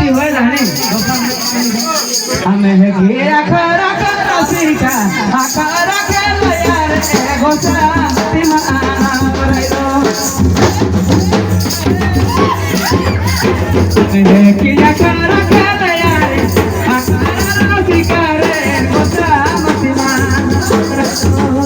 की होय जाने हमें है कि आखरा करा सीखा आखरा के यार गोसा तिमाना बरैलो हमें है कि आखरा के यार आखरा सीखा रे गोसा तिमाना बरैलो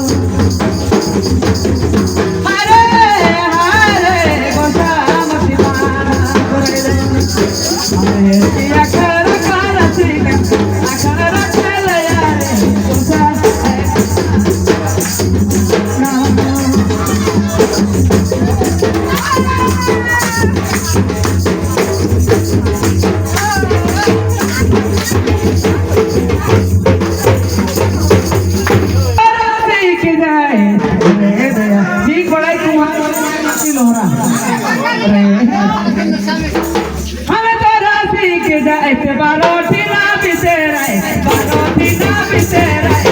हमें तो राशि के जाए बारोटी ना बिसेराए बारोटी ना बिसेराए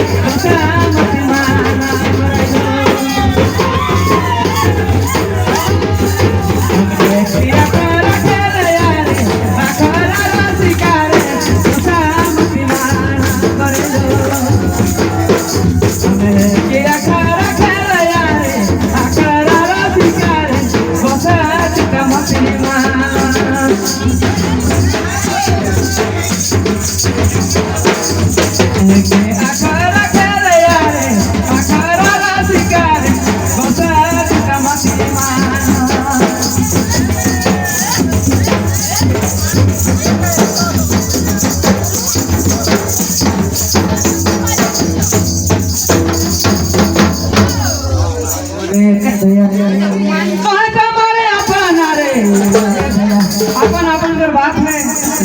अपन अपन बात में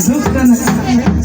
दुख